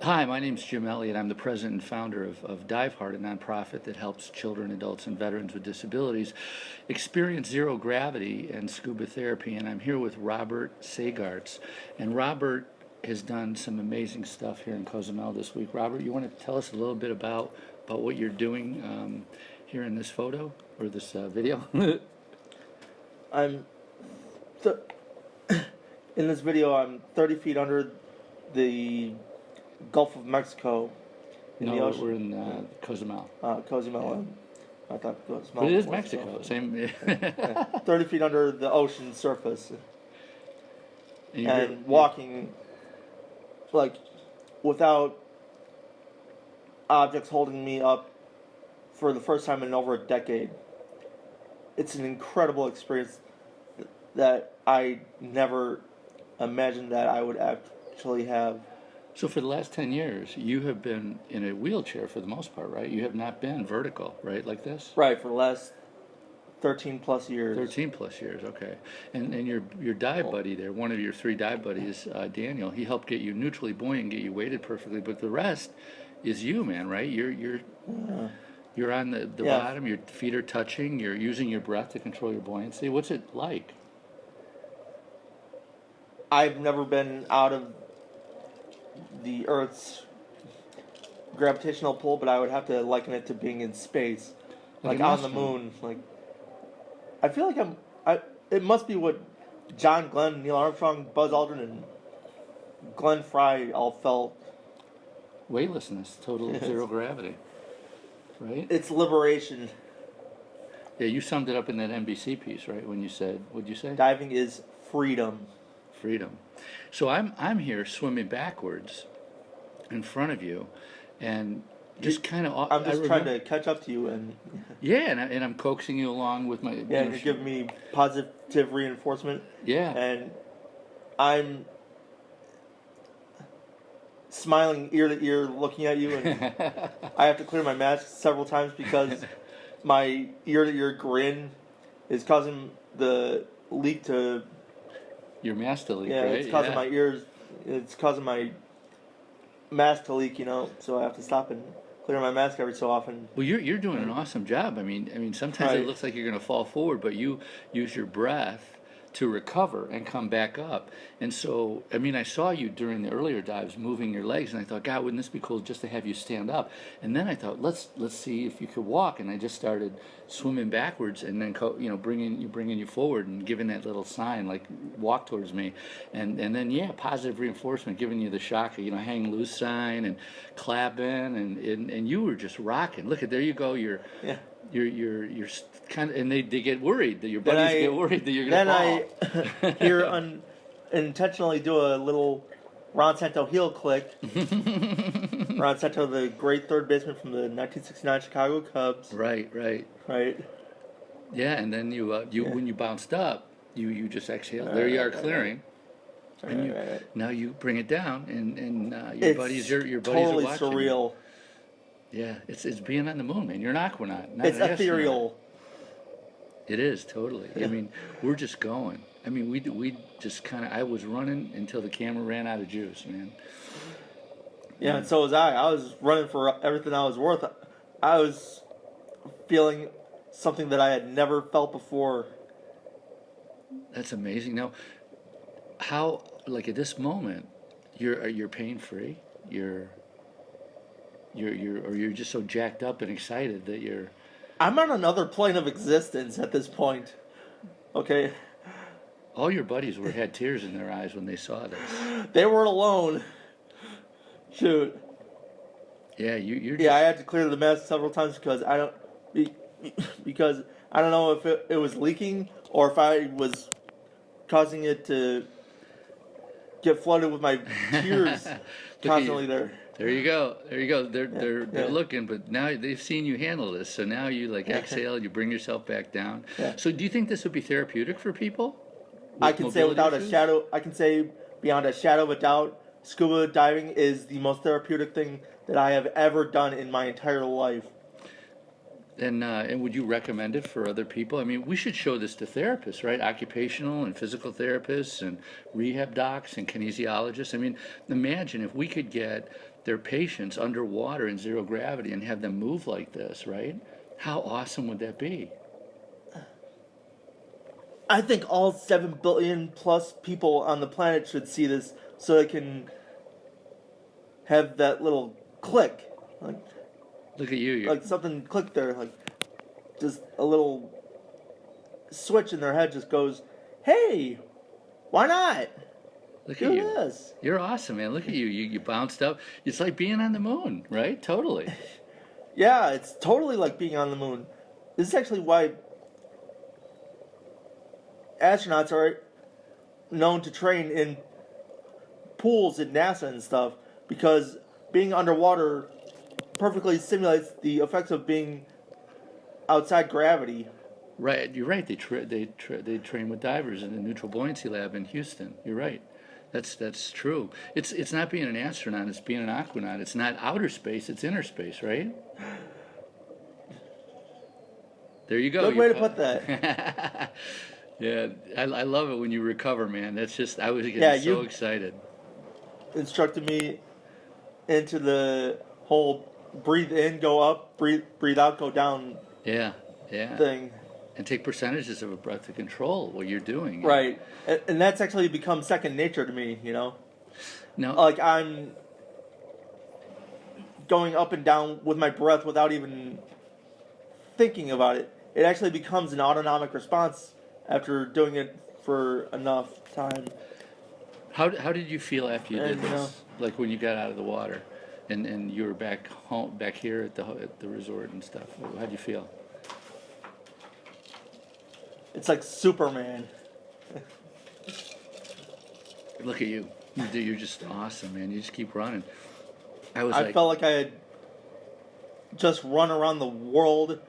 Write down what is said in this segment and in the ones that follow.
Hi, my name's Jim Elliott. I'm the president and founder of Diveheart, a nonprofit that helps children, adults, and veterans with disabilities experience zero gravity and scuba therapy. And I'm here with Robert Sagarts. And Robert has done some amazing stuff here in Cozumel this week. Robert, you want to tell us a little bit about what you're doing here in this photo or this video? I'm th- in this video. I'm 30 feet under the Gulf of Mexico in the No, ocean. we're in Cozumel. Cozumel. I thought Cozumel. But it is was Mexico. Same. Yeah, 30 feet under the ocean surface, And and walking like without objects holding me up for the first time in over a decade. It's an incredible experience that I never imagined that I would actually have. So for the last 10 years, you have been in a wheelchair for the most part, right? You have not been vertical, right, like this? Right, for the last 13 plus years. 13 plus years, okay. And your dive buddy there, one of your three dive buddies, Daniel, he helped get you neutrally buoyant, get you weighted perfectly, but the rest is you, man, right? You're on the bottom, your feet are touching, you're using your breath to control your buoyancy. What's it like? I've never been out of the Earth's gravitational pull, but I would have to liken it to being in space, like on the moon. Like, I feel like it must be what John Glenn, Neil Armstrong, Buzz Aldrin, and Glenn Fry all felt. Weightlessness, total zero gravity, right? It's liberation. Yeah, you summed it up in that NBC piece, right? When you said, what'd you say? Diving is freedom. Freedom. So I'm here swimming backwards in front of you, and just kind of. I'm just trying to catch up to you, and yeah, and I'm coaxing you along with my. Yeah, you're giving me positive reinforcement. Yeah, and I'm smiling ear to ear, looking at you, and I have to clear my mask several times because my ear to ear grin is causing the leak to. Your mask to leak, yeah, right? it's causing my ears. It's causing my mask to leak, so I have to stop and clear my mask every so often. Well, you're doing an awesome job. I mean, sometimes it looks like you're going to fall forward, but you use your breath to recover and come back up. And so, I mean, I saw you during the earlier dives moving your legs, and I thought, God, wouldn't this be cool just to have you stand up? And then I thought, let's see if you could walk. And I just started swimming backwards, and then bringing you forward and giving that little sign like walk towards me, and then positive reinforcement, giving you the shock of hang loose sign and clapping, and you were just rocking. Look at there you go. You're kind of, and they get worried that your buddies get worried that you're going to fall. Then I here unintentionally do a little Ron Santo heel click. Ron Santo, the great third baseman from the 1969 Chicago Cubs. Right. Yeah, and then when you bounced up, you just exhaled. There you are clearing. Right. Now you bring it down, and your buddies are totally watching. Surreal. Yeah, it's being on the moon, man. You're an Aquanaut. It's ethereal. It is, totally. I mean, we're just going. I mean, we just kind of. I was running until the camera ran out of juice, man. Yeah, and so was I. I was running for everything I was worth. I was feeling something that I had never felt before. That's amazing. Now, how at this moment, you're pain free. You're just so jacked up and excited that you're. I'm on another plane of existence at this point. Okay. All your buddies had tears in their eyes when they saw this. They weren't alone. Shoot. Yeah, you're. Yeah, I had to clear the mask several times because I don't know if it was leaking or if I was causing it to get flooded with my tears constantly there. There you go. They're looking, but now they've seen you handle this. So now you exhale, you bring yourself back down. Yeah. So do you think this would be therapeutic for people? I can say without a shadow. I can say beyond a shadow of a doubt, scuba diving is the most therapeutic thing that I have ever done in my entire life. And would you recommend it for other people? I mean, we should show this to therapists, right? Occupational and physical therapists and rehab docs and kinesiologists. I mean, imagine if we could get their patients underwater in zero gravity and have them move like this, right? How awesome would that be? I think all 7 billion plus people on the planet should see this so they can have that little click. Like, Look at you. like something click there. Like, just a little switch in their head just goes, hey, why not? Look at Do you. this. You're awesome, man. Look at you. You bounced up. It's like being on the moon, right? Totally. Yeah, it's totally like being on the moon. This is actually why astronauts are known to train in pools at NASA and stuff, because being underwater perfectly simulates the effects of being outside gravity. Right. You're right. They train with divers in the neutral buoyancy lab in Houston. You're right. That's true. It's not being an astronaut. It's being an aquanaut. It's not outer space. It's inner space, right? There you go. Good way to put that. Yeah, I love it when you recover, man. That's just, I was getting so excited. Instructed me into the whole breathe in, go up, breathe out, go down. Yeah. Thing. And take percentages of a breath to control what you're doing. Right, and that's actually become second nature to me. You know, no, like I'm going up and down with my breath without even thinking about it. It actually becomes an autonomic response after doing it for enough time. How did you feel after you did this? Like when you got out of the water, and you were back home, back here at the resort and stuff. How'd you feel? It's like Superman. Look at you. You're just awesome, man. You just keep running. I felt like I had just run around the world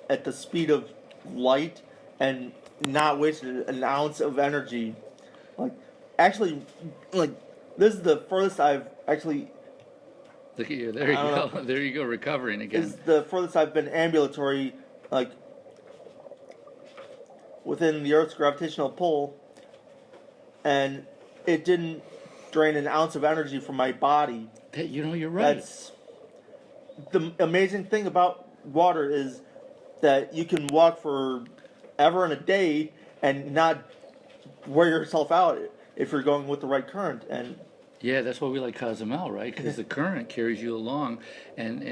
at the speed of light and not wasted an ounce of energy. Like, actually, like, this is the furthest I've actually... Look at you. There you go. There you go, recovering again. This is the furthest I've been ambulatory, like, within the Earth's gravitational pull, and it didn't drain an ounce of energy from my body. You're right. That's the amazing thing about water, is that you can walk for ever and a day and not wear yourself out if you're going with the right current. And yeah, that's why we like Cozumel, right? Because the current carries you along, and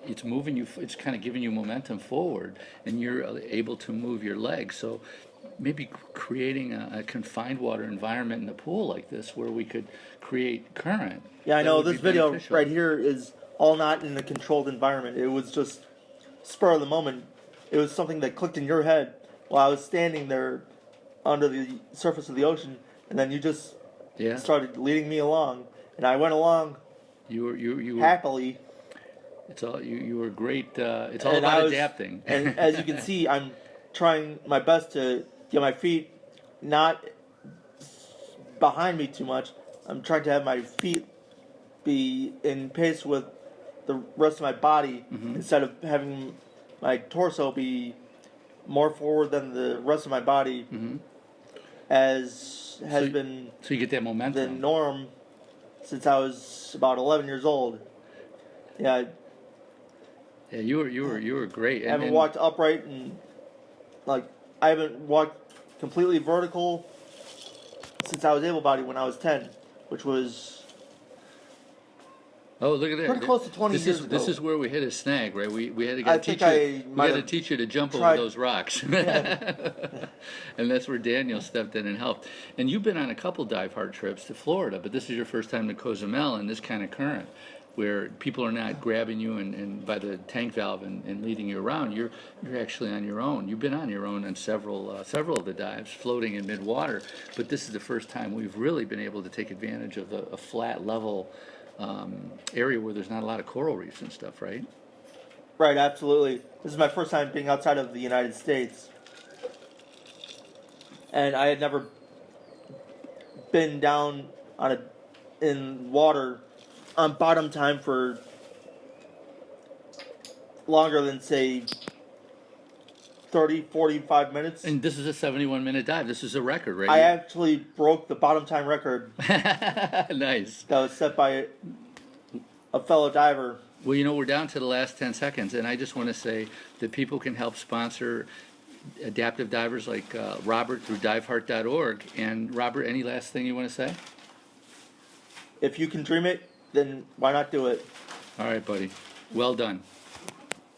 it's moving you. It's kind of giving you momentum forward, and you're able to move your legs. So maybe creating a confined water environment in the pool like this, where we could create current. Yeah, I know this video right here is all not in a controlled environment. It was just spur of the moment. It was something that clicked in your head while I was standing there under the surface of the ocean, and then you just started leading me along, and I went along. You were happily. It's all you were great. It's all about adapting. And as you can see, I'm trying my best to get my feet not behind me too much. I'm trying to have my feet be in pace with the rest of my body, instead of having my torso be more forward than the rest of my body, as has been so you get that momentum. The norm since I was about 11 years old. Yeah, you were great. I haven't walked upright, and like I haven't walked completely vertical since I was able-bodied when I was 10, which was look at that! Pretty close to 20 years ago. This is where we hit a snag, right? We had to get a teacher to jump over those rocks, and that's where Daniel stepped in and helped. And you've been on a couple Diveheart trips to Florida, but this is your first time to Cozumel in this kind of current, where people are not grabbing you and by the tank valve and leading you around. You're actually on your own. You've been on your own on several of the dives, floating in mid-water. But this is the first time we've really been able to take advantage of a flat, level area where there's not a lot of coral reefs and stuff, right? Right, absolutely. This is my first time being outside of the United States. And I had never been down in water on bottom time for longer than, say, 30, 45 minutes. And this is a 71-minute dive. This is a record, right? I actually broke the bottom time record. Nice. That was set by a fellow diver. Well, you know, we're down to the last 10 seconds, and I just want to say that people can help sponsor adaptive divers like Robert through diveheart.org. And Robert, any last thing you want to say? If you can dream it, then why not do it? All right, buddy. Well done.